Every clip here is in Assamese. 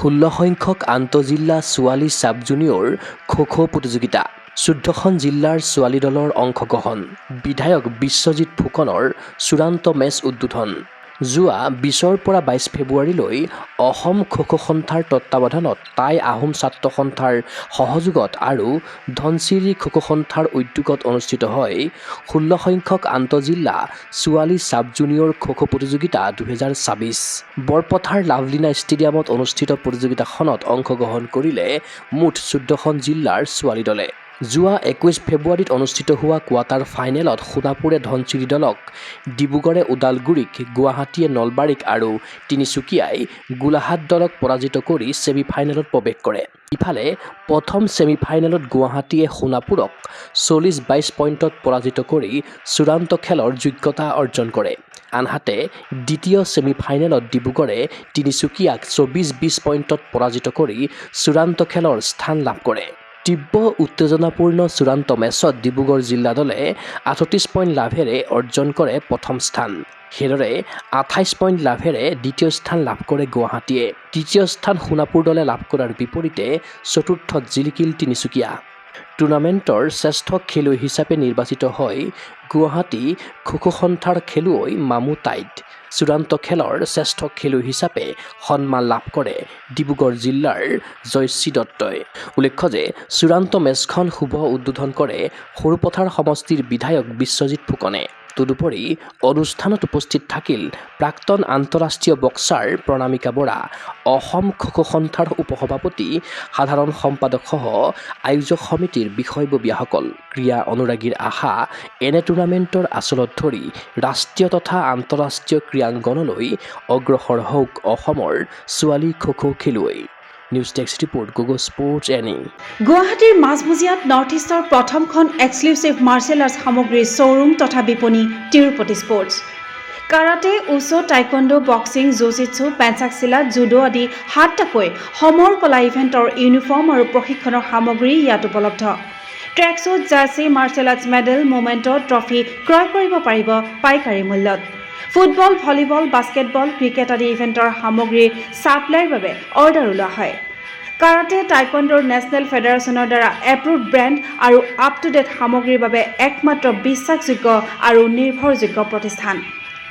16 সংখ্যক আন্তঃজিলা ছোৱালী সাব জুনিয়ৰ খো-খো প্ৰতিযোগিতা 14খন জিলাৰ ছোৱালী দলৰ অংশগ্ৰহণ বিধায়ক বিশ্বজিৎ ফুকনৰ চূড়ান্ত মেচ উদ্বোধন যোৱা 20ৰ পৰা 22 ফেব্ৰুৱাৰীলৈ অসম খো-খো সন্থাৰ তত্বাৱধানত টাই আহোম ছাত্ৰ সন্থাৰ সহযোগত আৰু ধনচিৰি খো-খো সন্থাৰ উদ্যোগত অনুষ্ঠিত হয় 16 সংখ্যক আন্তঃজিলা ছোৱালী সাব জুনিয়ৰ খো-খো প্ৰতিযোগিতা 2026 বৰপথাৰ লাভলীনা ষ্টেডিয়ামত অনুষ্ঠিত প্ৰতিযোগিতাখনত অংশগ্ৰহণ কৰিলে মুঠ 14খন জিলাৰ ছোৱালী দলে যোৱা 21 ফেব্ৰুৱাৰীত অনুষ্ঠিত হোৱা কোৱাৰ্টাৰ ফাইনেলত সোণাপুৰে ধনচিৰি দলক ডিব্ৰুগড়ে ওদালগুৰিক গুৱাহাটীয়ে নলবাৰীক আৰু তিনিচুকীয়াই গোলাঘাট দলক পৰাজিত কৰি ছেমি ফাইনেলত প্ৰৱেশ কৰে ইফালে প্ৰথম ছেমি ফাইনেলত গুৱাহাটীয়ে সোণাপুৰক 40-22 পইণ্টত পৰাজিত কৰি চূড়ান্ত খেলৰ যোগ্যতা অৰ্জন কৰে আনহাতে দ্বিতীয় ছেমি ফাইনেলত ডিব্ৰুগড়ে তিনিচুকীয়াক 24-20 পইণ্টত পৰাজিত কৰি চূড়ান্ত খেলৰ স্থান লাভ কৰে তীব্ৰ উত্তেজনাপূৰ্ণ চূড়ান্ত মেচত ডিব্ৰুগড় জিলা দলে 38 পইণ্ট লাভেৰে অৰ্জন কৰে প্ৰথম স্থান সেইদৰে 28 পইণ্ট লাভেৰে দ্বিতীয় স্থান লাভ কৰে গুৱাহাটীয়ে তৃতীয় স্থান সোণাপুৰ দলে লাভ কৰাৰ বিপৰীতে চতুৰ্থত জিলিকিল তিনিচুকীয়া টুৰ্ণামেণ্টৰ শ্ৰেষ্ঠ খেলুৱৈ হিচাপে নিৰ্বাচিত হয় গুৱাহাটী খো-খো সন্থাৰ খেলুৱৈ মামু টাইট চূড়ান্ত খেলৰ শ্ৰেষ্ঠ খেলুৱৈ হিচাপে সন্মান লাভ কৰে ডিব্ৰুগড় জিলাৰ জয়শ্ৰী দত্তই উল্লেখ্য যে চূড়ান্ত মেচখন শুভ উদ্বোধন কৰে সৰুপথাৰ সমষ্টিৰ বিধায়ক বিশ্বজিৎ ফুকনে তদুপৰি অনুষ্ঠানত উপস্থিত থাকিল প্ৰাক্তন আন্তঃৰাষ্ট্ৰীয় বক্সাৰ প্ৰণামিকা বৰা অসম খো-খো সন্থাৰ উপসভাপতি সাধাৰণ সম্পাদক সহ আয়োজক সমিতিৰ বিষয়ববীয়াসকল ক্ৰীড়া অনুৰাগীৰ আশা এনে টুৰ্ণামেণ্টৰ আচলত ধৰি ৰাষ্ট্ৰীয় তথা আন্তঃৰাষ্ট্ৰীয় ক্ৰীড়াংগনলৈ অগ্ৰসৰ হওক অসমৰ ছোৱালী খো-খো খেলুৱৈ news desk report Google sports এনি গুৱাহাটীৰ মাজমজিয়াত নৰ্থ ইষ্টৰ প্ৰথমখন এক্সক্লুচিভ মাৰ্চেল আৰ্টছ সামগ্ৰীৰ শ্ব'ৰুম তথা বিপণী Tirupati sports karate wushu taekwondo boxing jujitsu pencak silat judo আদি 7টাকৈ সমৰ কলা ইভেণ্টৰ ইউনিফৰ্ম আৰু প্ৰশিক্ষণৰ সামগ্ৰী ইয়াত উপলব্ধ tracksuit jersey martial arts medal memento trophy ক্ৰয় কৰিব পাৰিব পাইকাৰী মূল্যত ফুটবল ভলীবল বাস্কেটবল ক্ৰিকেট আদি ইভেণ্টৰ সামগ্ৰীৰ ছাপ্লাইৰ বাবে অৰ্ডাৰ ওলোৱা হয় কাৰাটে টাইকোৱাণ্ডোৰ নেশ্যনেল ফেডাৰেশ্যনৰ দ্বাৰা এপ্ৰুভড ব্ৰেণ্ড আৰু আপ টু ডেট সামগ্ৰীৰ বাবে একমাত্ৰ বিশ্বাসযোগ্য আৰু নিৰ্ভৰযোগ্য প্ৰতিষ্ঠান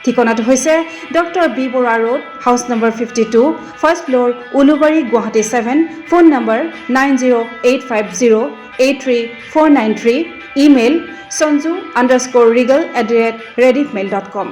ঠিকনাটো হৈছে doctor B Barua road house number 52 first floor Ulubari Guwahati 7 phone number 9085083493 email sanju_regal@rediffmail.com